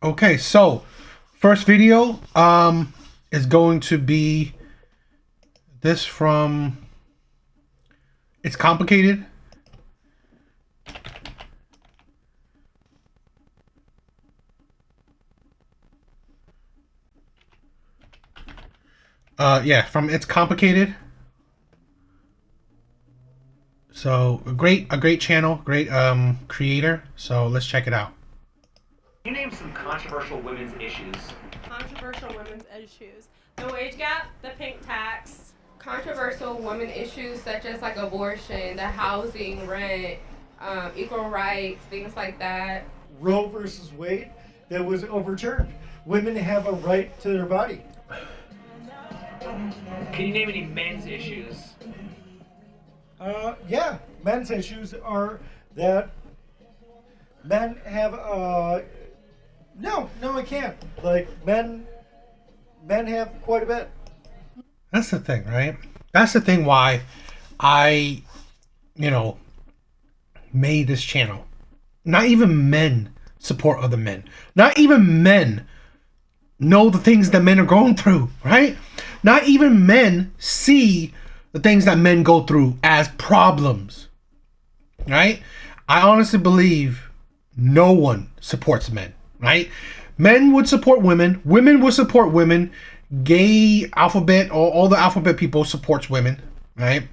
Okay, so first video is going to be this from It's Complicated. Yeah, from It's Complicated. So a great channel, great creator. So let's check it out. Can you name some controversial women's issues? Controversial women's issues. The wage gap, the pink tax. Controversial women issues such as like abortion, the housing, rent, equal rights, things like that. Roe versus Wade that was overturned. Women have a right to their body. Can you name any men's issues? Yeah, men's issues are that men have no, I can't. Like men have quite a bit. That's the thing, right? That's the thing why I, made this channel. Not even men support other men. Not even men know the things that men are going through, right? Not even men see the things that men go through as problems, right? I honestly believe no one supports men, right? Men would support women. Women would support women. Gay alphabet, or all the alphabet people supports women, right?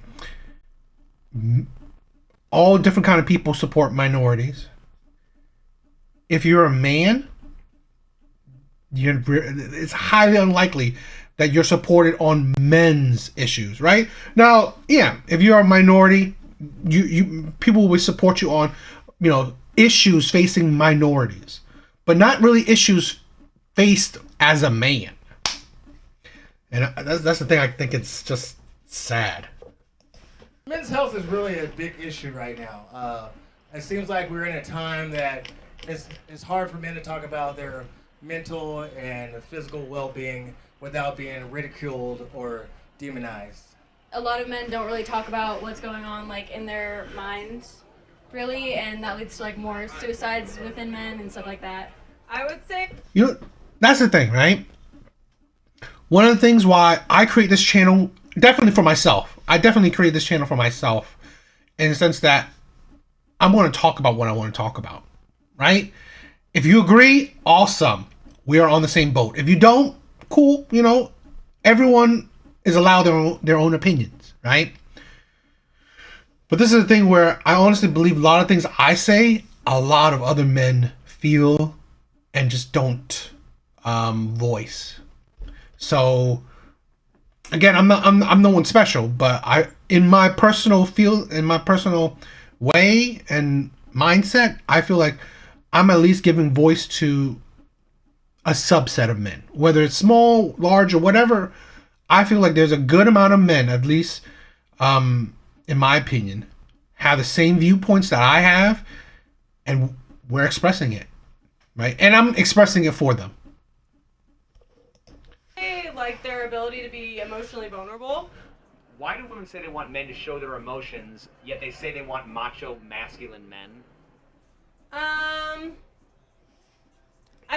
All different kind of people support minorities. If you're a man, it's highly unlikely that you're supported on men's issues, right? Now, yeah, if you're a minority, you people will support you on, issues facing minorities, but not really issues faced as a man. And that's the thing. I think it's just sad. Men's health is really a big issue right now. It seems like we're in a time that it's hard for men to talk about their mental and physical well-being without being ridiculed or demonized. A lot of men don't really talk about what's going on like in their minds, really, and that leads to like more suicides within men and stuff like that. I would say That's the thing, right? One of the things why I create this channel, definitely for myself. I definitely create this channel for myself in the sense that I'm going to talk about what I want to talk about, right? If you agree, awesome. We are on the same boat. If you don't, cool. Everyone is allowed their own opinions, right? But this is the thing where I honestly believe a lot of things I say, a lot of other men feel and just don't voice. So again, I'm no one special, but in my personal way and mindset, I feel like I'm at least giving voice to a subset of men, whether it's small, large, or whatever. I feel like there's a good amount of men, at least in my opinion, have the same viewpoints that I have, and we're expressing it, right? And I'm expressing it for them. like their ability to be emotionally vulnerable. Why do women say they want men to show their emotions, yet they say they want macho, masculine men? I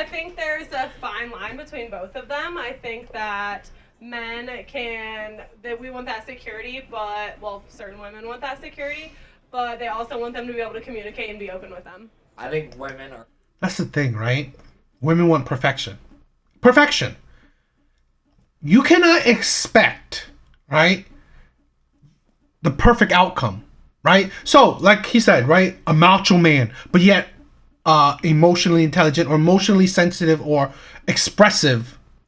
think there's a fine line between both of them. I think that that we want that security, but, well, certain women want that security, but they also want them to be able to communicate and be open with them. I think women are... That's the thing, right? Women want perfection. Perfection. You cannot expect, right, the perfect outcome, right? So, like he said, right, a macho man, but yet emotionally intelligent or emotionally sensitive or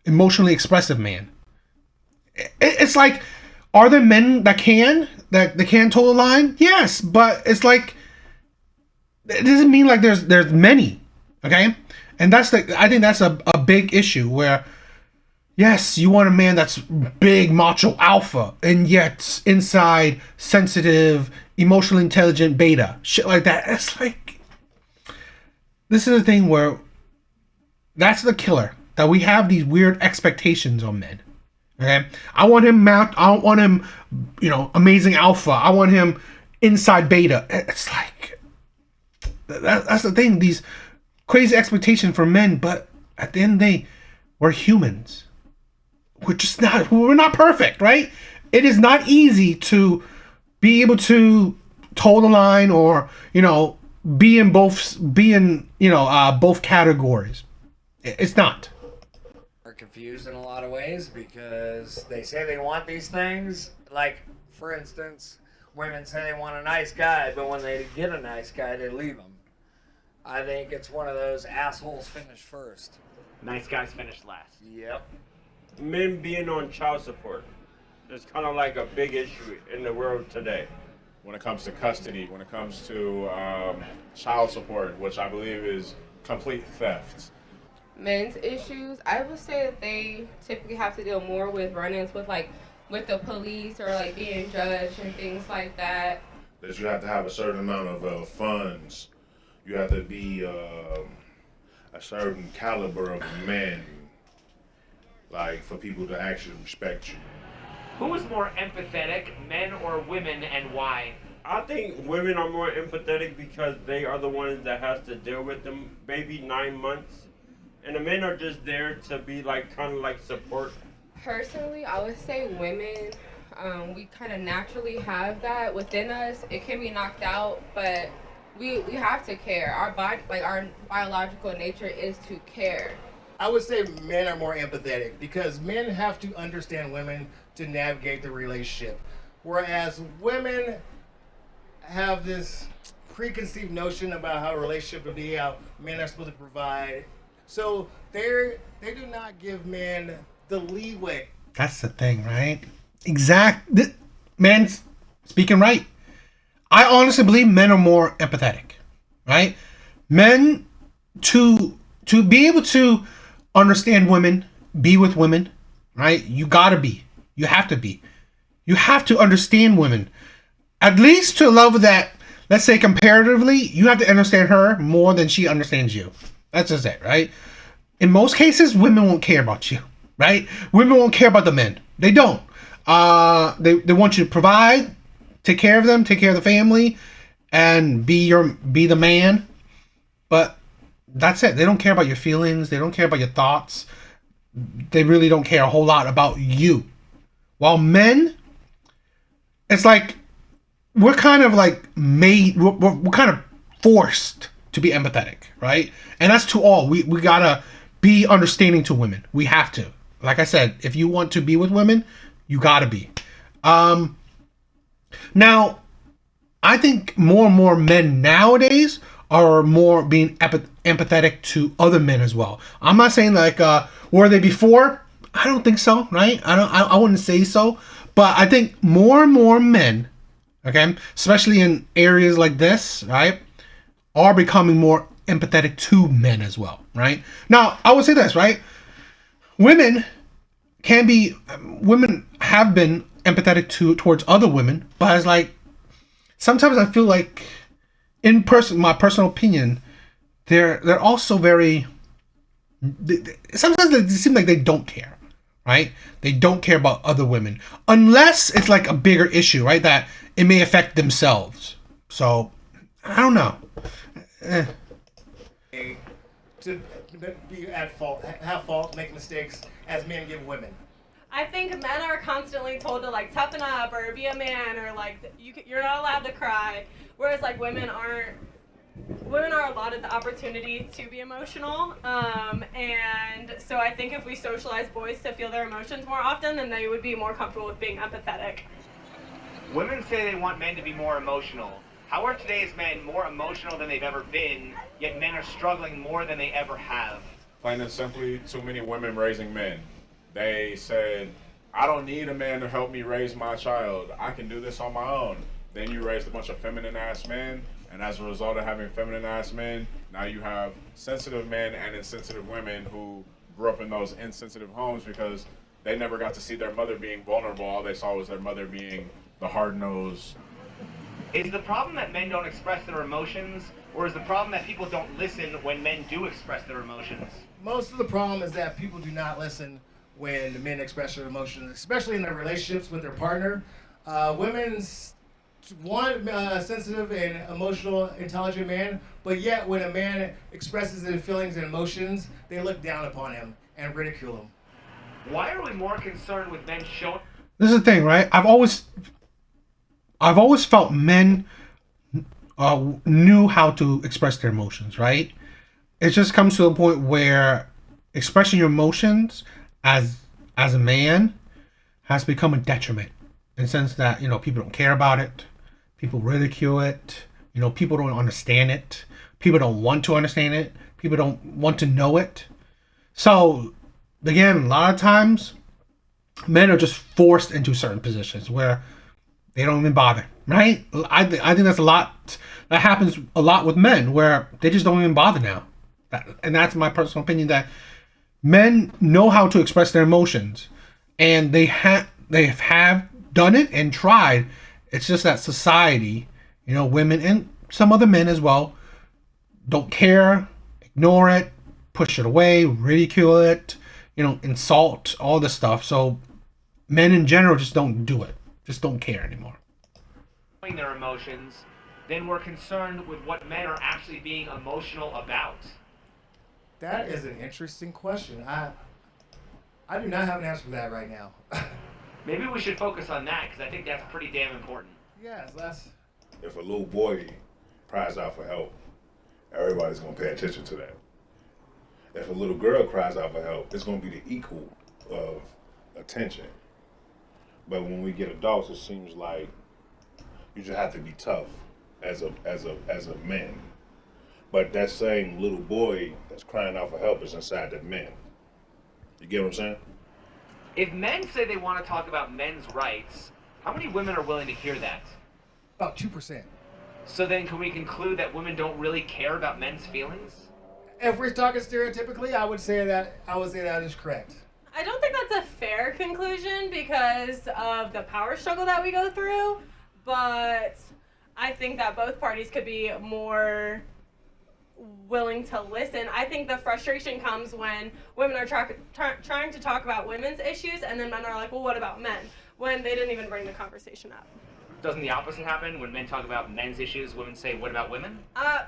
emotionally expressive man. It's like, are there men that can toe the line? Yes, but it's like, it doesn't mean like there's many, okay? And I think that's a big issue where, yes, you want a man that's big, macho, alpha, and yet inside sensitive, emotionally intelligent beta. Shit like that. It's like, this is the thing where that's the killer. That we have these weird expectations on men. Okay? I want him amazing alpha. I want him inside beta. It's like, that's the thing. These crazy expectations for men, but at the end of the day, we're humans. We're not perfect, right? It is not easy to be able to toe the line or, both categories. It's not. Are confused in a lot of ways because they say they want these things. Like, for instance, women say they want a nice guy, but when they get a nice guy, they leave him. I think it's one of those assholes finish first. Nice guys finish last. Yep. Men being on child support is kind of like a big issue in the world today. When it comes to custody, when it comes to child support, which I believe is complete theft. Men's issues, I would say that they typically have to deal more with run-ins with the police or like being judged and things like that. That you have to have a certain amount of funds. You have to be a certain caliber of man, like for people to actually respect you. Who is more empathetic, men or women, and why? I think women are more empathetic because they are the ones that has to deal with them baby 9 months. And the men are just there to be like kind of like support. Personally, I would say women, we kind of naturally have that within us. It can be knocked out, but we have to care. Our body, like our biological nature is to care. I would say men are more empathetic because men have to understand women to navigate the relationship. Whereas women have this preconceived notion about how a relationship would be, how men are supposed to provide. So they do not give men the leeway. That's the thing, right? Man's speaking right. I honestly believe men are more empathetic, right? Men to be able to understand women, be with women, right? You have to be. You have to understand women. At least to a level that, let's say comparatively, you have to understand her more than she understands you. That's just it, right? In most cases, women won't care about you, right? Women won't care about the men. They don't. They want you to provide, take care of them, take care of the family, and be the man. But that's it. They don't care about your feelings. They don't care about your thoughts. They really don't care a whole lot about you. While men, it's like we're kind of like we're kind of forced to be empathetic, right? And that's to all. We gotta be understanding to women. We have to. Like I said, if you want to be with women, you gotta be. Now, I think more and more men nowadays are more being empathetic to other men as well. I'm not saying like were they before? I don't think so, right? I wouldn't say so, but I think more and more men, okay, especially in areas like this, right, are becoming more empathetic to men as well, right? Now, I would say this, right? Women have been empathetic towards other women, but it's like sometimes I feel like, my personal opinion, they're also very. Sometimes they seem like they don't care, right? They don't care about other women unless it's like a bigger issue, right? That it may affect themselves. So I don't know. To be at fault, have fault, make mistakes as men give women. I think men are constantly told to like toughen up or be a man or like you're not allowed to cry, whereas like women are allotted the opportunity to be emotional, and so I think if we socialize boys to feel their emotions more often, then they would be more comfortable with being empathetic. Women say they want men to be more emotional. How are today's men more emotional than they've ever been, yet men are struggling more than they ever have? Plain and simply, too many women raising men. They said, I don't need a man to help me raise my child. I can do this on my own. Then you raised a bunch of feminine-ass men, and as a result of having feminine-ass men, now you have sensitive men and insensitive women who grew up in those insensitive homes because they never got to see their mother being vulnerable. All they saw was their mother being the hard-nosed. Is the problem that men don't express their emotions, or is the problem that people don't listen when men do express their emotions? Most of the problem is that people do not listen when the men express their emotions, especially in their relationships with their partner. Women one sensitive and emotional, intelligent man, but yet when a man expresses his feelings and emotions, they look down upon him and ridicule him. Why are we more concerned with men showing? This is the thing, right? I've always felt men knew how to express their emotions, right? It just comes to a point where expressing your emotions as a man has become a detriment in the sense that, you know, people don't care about it, people ridicule it, you know, people don't understand it, people don't want to understand it, people don't want to know it. So again, a lot of times men are just forced into certain positions where they don't even bother, right? I think that's a lot that happens a lot with men where they just don't even bother now. And that's my personal opinion, that men know how to express their emotions, and they have done it and tried. It's just that society, you know, women and some other men as well, don't care, ignore it, push it away, ridicule it, you know, insult, all this stuff. So men in general just don't do it, just don't care anymore. Their emotions, then we're concerned with what men are actually being emotional about. That is an interesting question. I do not have an answer for that right now. Maybe we should focus on that, because I think that's pretty damn important. Yes, that's... If a little boy cries out for help, everybody's going to pay attention to that. If a little girl cries out for help, it's going to be the equal of attention. But when we get adults, it seems like you just have to be tough as a man. But that same little boy that's crying out for help is inside the men. You get what I'm saying? If men say they want to talk about men's rights, how many women are willing to hear that? About 2%. So then can we conclude that women don't really care about men's feelings? If we're talking stereotypically, I would say that is correct. I don't think that's a fair conclusion because of the power struggle that we go through, but I think that both parties could be more willing to listen. I think the frustration comes when women are trying to talk about women's issues, and then men are like, well, what about men? When they didn't even bring the conversation up. Doesn't the opposite happen? When men talk about men's issues, women say, what about women?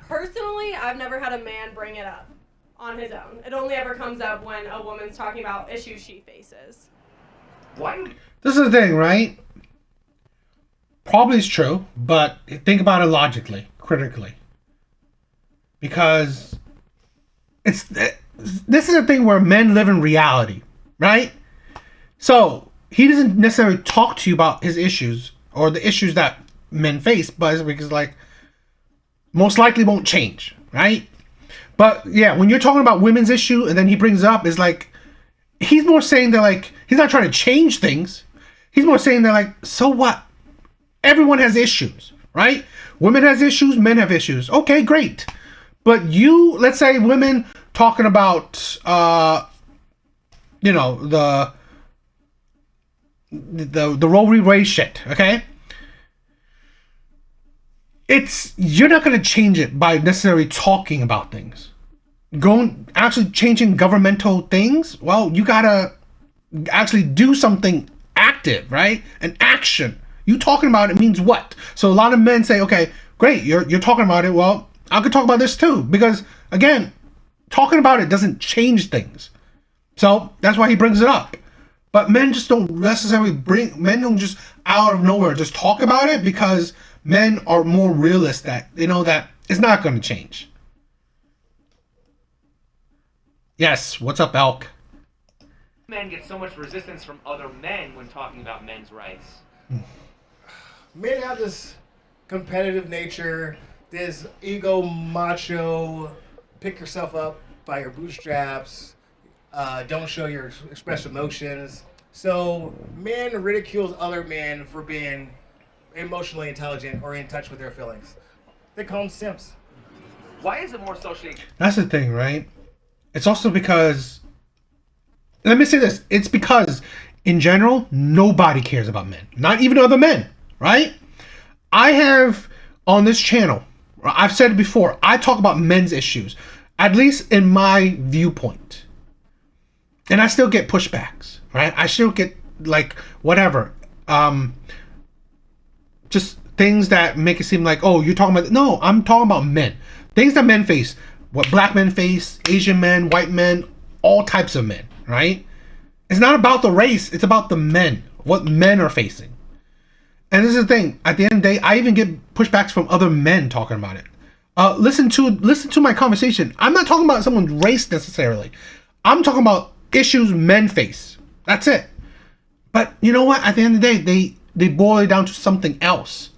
Personally, I've never had a man bring it up on his own. It only ever comes up when a woman's talking about issues she faces. Why? This is the thing, right? Probably it's true, but think about it logically, critically. Because this is a thing where men live in reality, right? So he doesn't necessarily talk to you about his issues or the issues that men face, but it's because, like, most likely won't change, right? But yeah, when you're talking about women's issue and then he brings up, is like, he's more saying that, like, he's not trying to change things. He's more saying that, like, so what? Everyone has issues, right? Women has issues, men have issues. Okay, great. But you, let's say women talking about, you know, the Roe v. Wade shit, okay? You're not going to change it by necessarily talking about things. Actually changing governmental things, well, you got to actually do something active, right? An action. You talking about it means what? So a lot of men say, okay, great, you're talking about it. Well, I could talk about this too, because again, talking about it doesn't change things. So that's why he brings it up. But men just don't necessarily men don't just out of nowhere just talk about it, because men are more realist that they know that it's not going to change. Yes, what's up, Elk? Men get so much resistance from other men when talking about men's rights. Men have this competitive nature, this ego macho, pick yourself up by your bootstraps, don't show your express emotions. So men ridicules other men for being emotionally intelligent or in touch with their feelings. They call them simps. Why is it more socially... That's the thing, right? It's also because, let me say this, it's because in general, nobody cares about men. Not even other men, right? I have on this channel, I've said it before, I talk about men's issues, at least in my viewpoint. And I still get pushbacks, right? I still get, like, whatever. Just things that make it seem like, oh, you're talking about, no, I'm talking about men. Things that men face, what black men face, Asian men, white men, all types of men, right? It's not about the race, it's about the men, what men are facing. And this is the thing, at the end of the day, I even get pushbacks from other men talking about it. Listen to my conversation. I'm not talking about someone's race necessarily. I'm talking about issues men face. That's it. But you know what? At the end of the day, they boil it down to something else.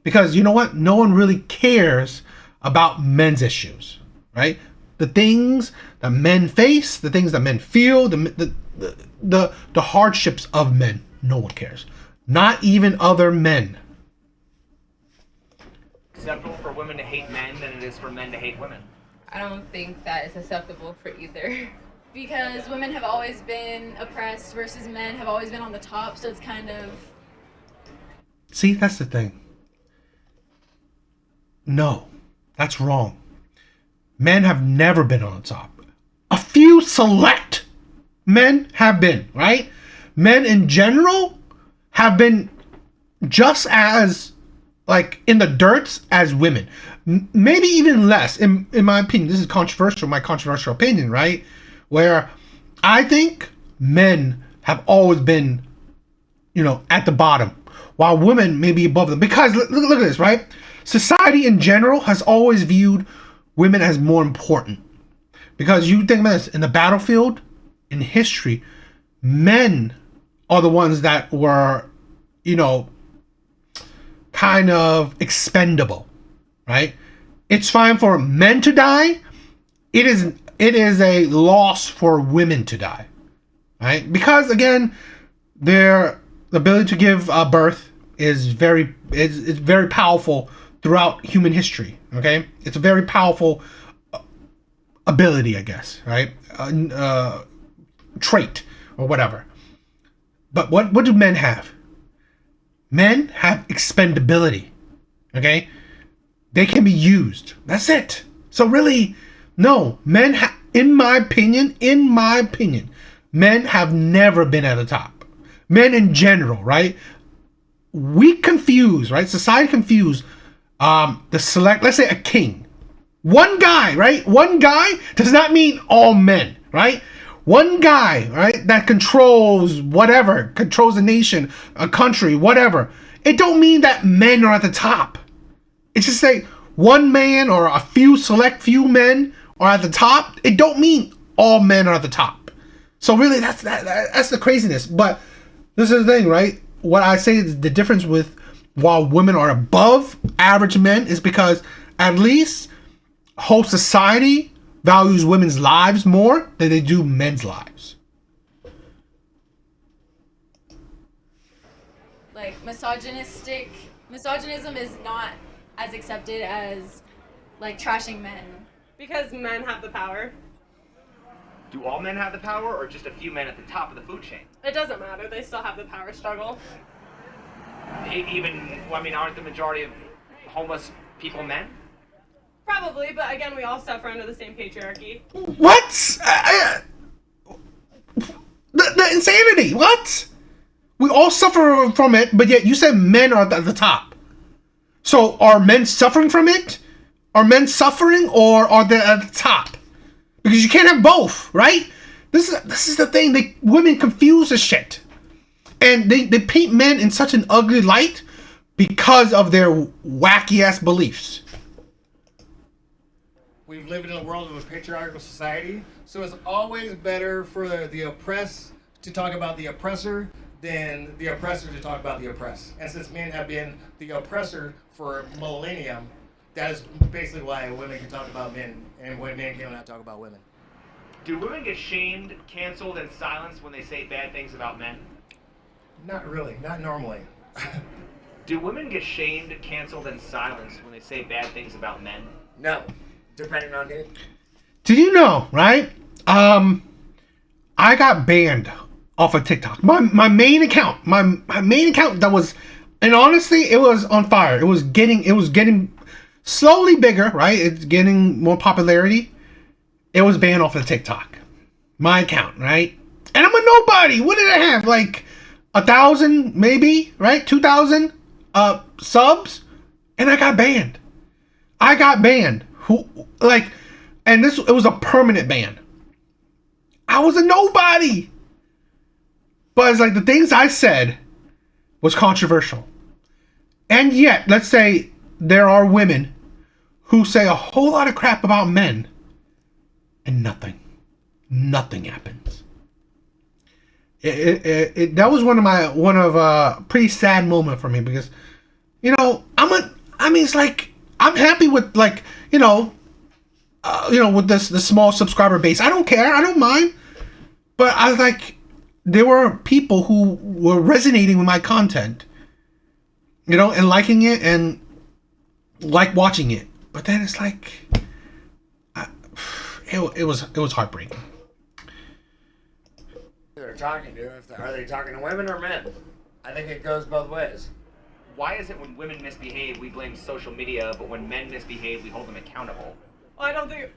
Because you know what? No one really cares about men's issues, right? The things that men face, the things that men feel, the hardships of men. No one cares. Not even other men. Acceptable for women to hate men than it is for men to hate women. I don't think that is acceptable for either. Because women have always been oppressed versus men have always been on the top, so it's kind of... See, that's the thing. No, that's wrong. Men have never been on the top. A few select men have been, right? Men in general have been just as, like, in the dirt as women. Maybe even less, in my opinion. This is controversial, my controversial opinion, right? Where I think men have always been, at the bottom, while women may be above them. Because look at this, right? Society in general has always viewed women as more important. Because you think about this, in the battlefield, in history, men are the ones that were, kind of expendable, right? It's fine for men to die. It is a loss for women to die, right? Because again, their ability to give birth is very powerful throughout human history. Okay, it's a very powerful ability, I guess, right? Trait or whatever. But what do men have? Men have expendability. Okay, they can be used. That's it. So really, no, men in my opinion, men have never been at the top. Men in general, right? We confuse, right? Society confuse the select, let's say a king. One guy, right? One guy does not mean all men, right? One guy, right, that controls whatever, controls a nation, a country, whatever. It don't mean that men are at the top. It's just say one man or a select few men are at the top. It don't mean all men are at the top. So really, that's the craziness. But this is the thing, right? What I say is the difference with while women are above average men is because at least whole society values women's lives more than they do men's lives. Like, misogynism is not as accepted as, like, trashing men. Because men have the power. Do all men have the power, or just a few men at the top of the food chain? It doesn't matter. They still have the power struggle. Aren't the majority of homeless people men? Probably, but again, we all suffer under the same patriarchy. What? The insanity. What? We all suffer from it, but yet you said men are at the top. So are men suffering from it? Are men suffering, or are they at the top? Because you can't have both, right? This is the thing. Women confuse the shit. And they paint men in such an ugly light because of their wacky ass beliefs. We've lived in a world of a patriarchal society, so it's always better for the oppressed to talk about the oppressor than the oppressor to talk about the oppressed. And since men have been the oppressor for millennium, that is basically why women can talk about men and when men cannot talk about women. Do women get shamed, canceled, and silenced when they say bad things about men? Not really, not normally. Do women get shamed, canceled, and silenced when they say bad things about men? No, depending on who. Did you know, right? I got banned off of TikTok. My main account, my main account that was, and honestly, it was on fire. It was getting slowly bigger, right? It's getting more popularity. It was banned off of TikTok. My account, right? And I'm a nobody. What did I have? Like 1,000, maybe, right? 2,000 subs, and I got banned. Who like, and it was a permanent ban. I was a nobody. But it's like the things I said was controversial. And yet, let's say there are women who say a whole lot of crap about men and nothing happens. That was one of pretty sad moment for me because, it's like I'm happy with with this small subscriber base. I don't care. I don't mind. But I was like, there were people who were resonating with my content, and liking it and like watching it. But then it's like, it was heartbreaking. They're talking to, are they talking to women or men? I think it goes both ways. Why is it when women misbehave, we blame social media, but when men misbehave, we hold them accountable? I don't think.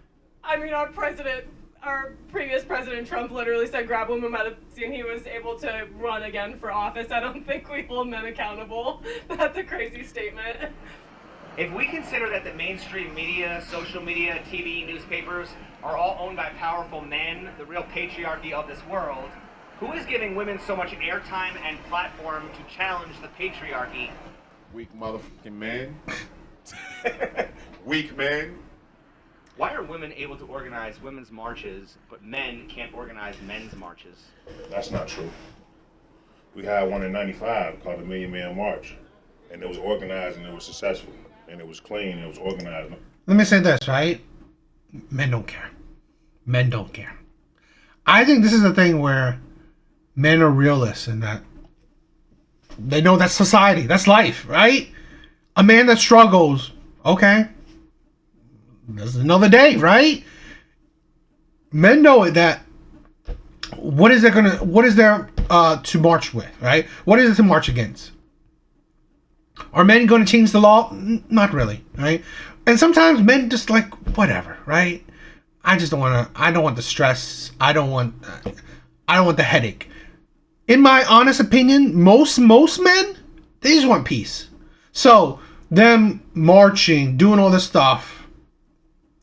Our previous president Trump literally said grab women by the pussy and he was able to run again for office. I don't think we hold men accountable. That's a crazy statement. If we consider that the mainstream media, social media, TV, newspapers are all owned by powerful men, the real patriarchy of this world, who is giving women so much airtime and platform to challenge the patriarchy? Weak motherfucking men. Weak men. Why are women able to organize women's marches, but men can't organize men's marches? That's not true. We had one in '95 called the Million Man March, and it was organized and it was successful, and it was clean, and it was organized. Let me say this, right? Men don't care. Men don't care. I think this is a thing where men are realists and that they know that's society, that's life, right? A man that struggles, okay, there's another day, right? Men know that what is there to march with, right? What is it to march against? Are men going to change the law? Not really, right? And sometimes men just like whatever, right? I don't want the stress. I don't want the headache. In my honest opinion, most men, they just want peace. So them marching, doing all this stuff,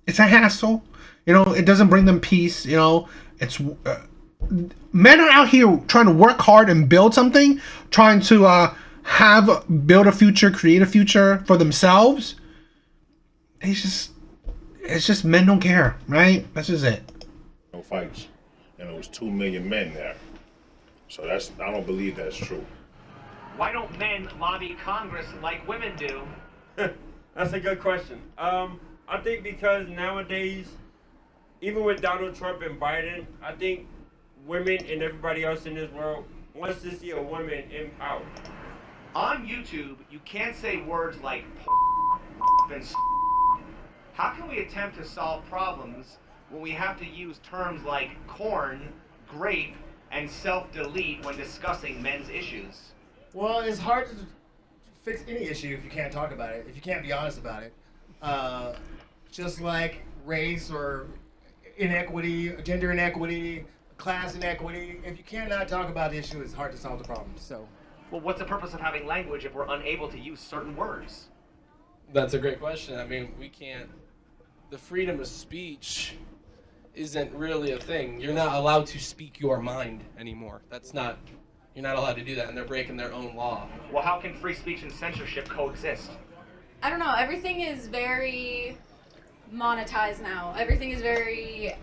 it's a hassle. It doesn't bring them peace. It's men are out here trying to work hard and build something, trying to build a future, create a future for themselves. It's just men don't care, right? That's just it. No fights, and it was 2 million men there. So I don't believe that's true. Why don't men lobby Congress like women do? That's a good question. I think because nowadays, even with Donald Trump and Biden, I think women and everybody else in this world wants to see a woman in power. On YouTube, you can't say words like and how can we attempt to solve problems when we have to use terms like corn, grape, and self-delete when discussing men's issues? Well, it's hard to fix any issue if you can't talk about it, if you can't be honest about it. Just like race or inequity, gender inequity, class inequity, if you cannot talk about the issue, it's hard to solve the problem. So, well, what's the purpose of having language if we're unable to use certain words? That's a great question. I mean, we can't. The freedom of speech isn't really a thing. You're not allowed to speak your mind anymore. You're not allowed to do that, and they're breaking their own law. Well, how can free speech and censorship coexist? I don't know. Everything is very monetized now. Everything is very,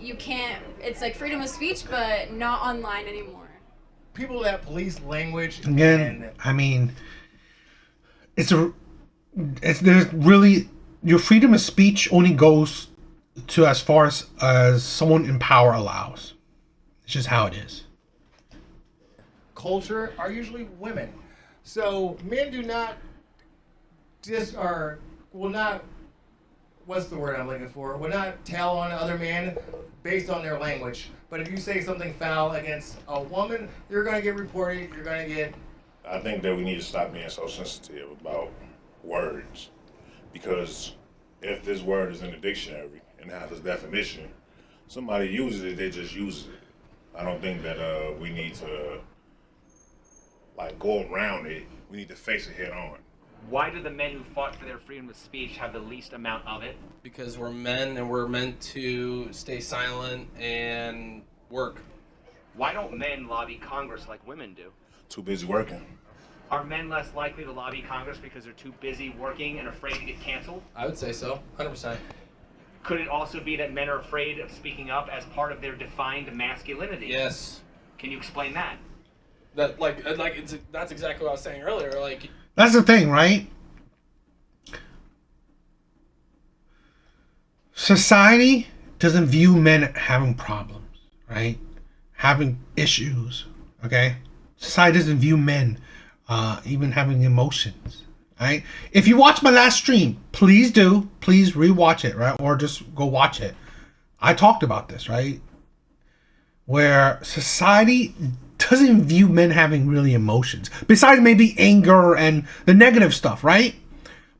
you can't, it's like freedom of speech, but not online anymore. People that police language. Again, I mean, there's really, your freedom of speech only goes to as far as someone in power allows. It's just how it is. Culture are usually women. So men do not will not, what's the word I'm looking for? Will not tell on other men based on their language. But if you say something foul against a woman, you're going to get reported, you're going to get... I think that we need to stop being so sensitive about words. Because if this word is in the dictionary and has its definition, somebody uses it, they just use it. I don't think that we need to like go around it. We need to face it head on. Why do the men who fought for their freedom of speech have the least amount of it? Because we're men and we're meant to stay silent and work. Why don't men lobby Congress like women do? Too busy working. Are men less likely to lobby Congress because they're too busy working and afraid to get canceled? I would say so, 100%. Could it also be that men are afraid of speaking up as part of their defined masculinity? Yes. Can you explain that? That's exactly what I was saying earlier. Like, that's the thing, right? Society doesn't view men having problems, right? Having issues, okay? Society doesn't view men even having emotions, right? If you watch my last stream, please rewatch it, right? Or just go watch it. I talked about this, right? Where society doesn't view men having really emotions, besides maybe anger and the negative stuff, right?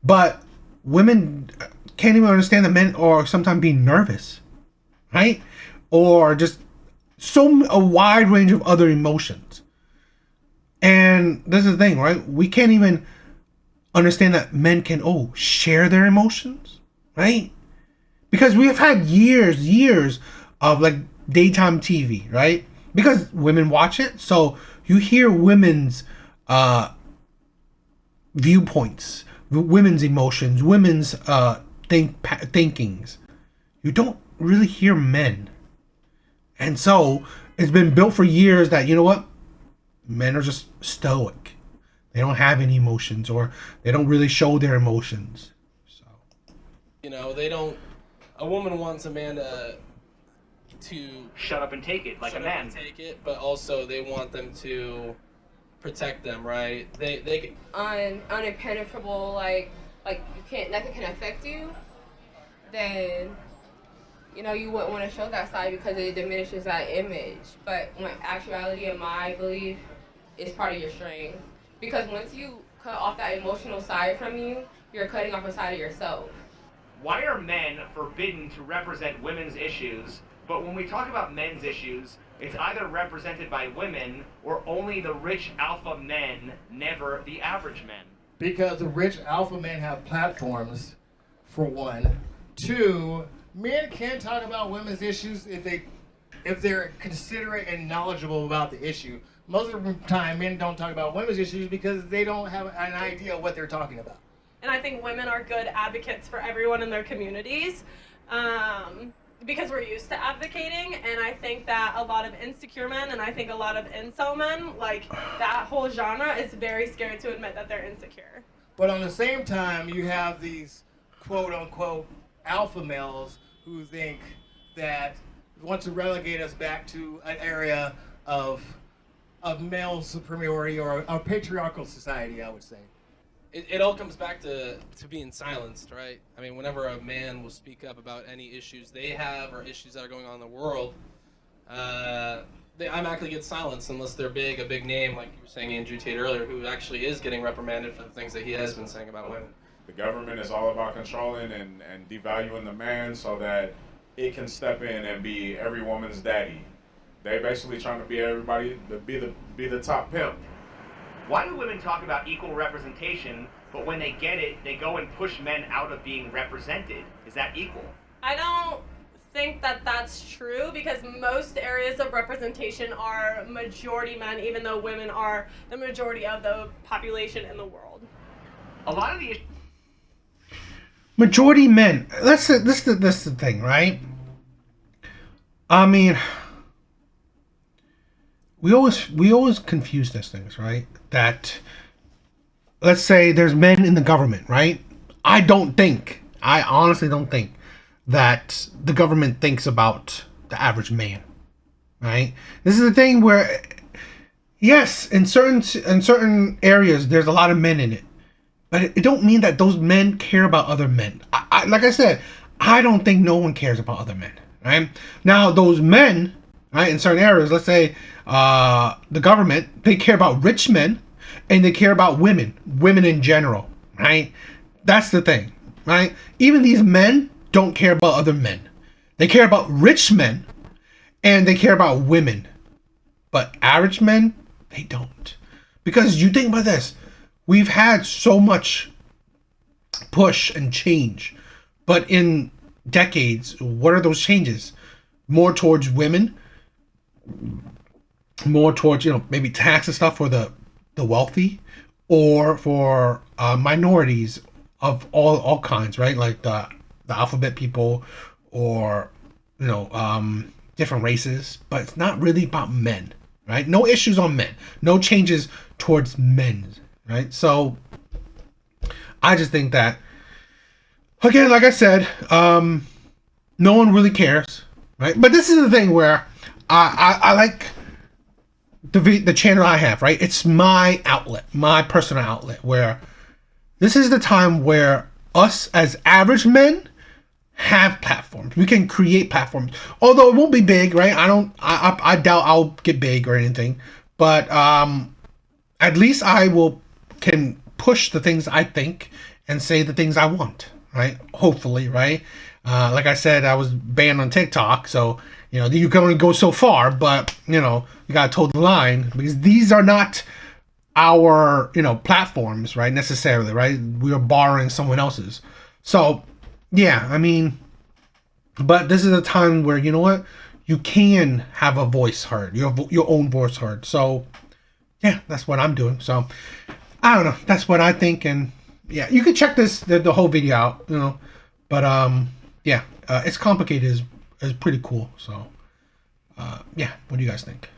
But women can't even understand that men are sometimes being nervous, right? Or just a wide range of other emotions. And this is the thing, right? We can't even understand that men can share their emotions, right? Because we have had years of like daytime TV, right? Because women watch it, so you hear women's viewpoints, women's emotions, women's thinkings. You don't really hear men. And so it's been built for years that, you know what? Men are just stoic. They don't have any emotions, or they don't really show their emotions. So, you know, they don't. A woman wants a man to shut up and take it, like a man. Take it, but also they want them to protect them, right? They unimpenetrable, like you can't, nothing can affect you. Then, you know, you wouldn't want to show that side because it diminishes that image. But when actuality, in my belief, is part of your strength. Because once you cut off that emotional side from you, you're cutting off a side of yourself. Why are men forbidden to represent women's issues, but when we talk about men's issues, it's either represented by women or only the rich alpha men, never the average men? Because the rich alpha men have platforms, for one. Two, men can talk about women's issues if they're considerate and knowledgeable about the issue. Most of the time, men don't talk about women's issues because they don't have an idea of what they're talking about. And I think women are good advocates for everyone in their communities because we're used to advocating. And I think that a lot of insecure men, and I think a lot of incel men, like that whole genre is very scared to admit that they're insecure. But on the same time, you have these quote-unquote alpha males who think that want to relegate us back to an area of male superiority or a patriarchal society, I would say. It all comes back to being silenced, right? I mean, whenever a man will speak up about any issues they have or issues that are going on in the world, they automatically get silenced unless they're a big name, like you were saying, Andrew Tate earlier, who actually is getting reprimanded for the things that he has been saying about women. The government is all about controlling and devaluing the man so that it can step in and be every woman's daddy. They basically trying to be everybody, be the top pimp. Why do women talk about equal representation, but when they get it, they go and push men out of being represented? Is that equal? I don't think that that's true because most areas of representation are majority men, even though women are the majority of the population in the world. A lot of the majority men. That's the thing, right? I mean, we always confuse these things, right? That, let's say there's men in the government, right? I honestly don't think that the government thinks about the average man, right? This is the thing where, yes, in certain areas there's a lot of men in it, but it don't mean that those men care about other men. Like I said, I don't think no one cares about other men, right? Now those men, right, in certain areas, let's say the government, they care about rich men and they care about women in general, right? That's the thing, right? Even these men don't care about other men. They care about rich men and they care about women. But average men, they don't. Because you think about this, we've had so much push and change, but in decades, what are those changes? More towards women, more towards, you know, maybe tax and stuff for the wealthy, or for minorities of all kinds, right? Like the alphabet people, or, you know, different races. But it's not really about men, right? No issues on men, no changes towards men, right? So I just think that, again, like I said, no one really cares, right? But this is the thing where I like the channel I have, right? It's my outlet, my personal outlet, where this is the time where us as average men have platforms. We can create platforms, although it won't be big, right? I doubt I'll get big or anything, but at least I can push the things I think and say the things I want, right? Hopefully, right? Like I said, I was banned on TikTok, so, you know, you can only go so far, but, you know, you gotta toe the line, because these are not our, you know, platforms, right? Necessarily, right? We are borrowing someone else's. So, yeah, I mean, but this is a time where, you know what? You can have a voice heard, your own voice heard. So, yeah, that's what I'm doing. So, I don't know. That's what I think, and yeah, you can check the whole video out, you know. But yeah, it's complicated. Is pretty cool. So yeah, what do you guys think?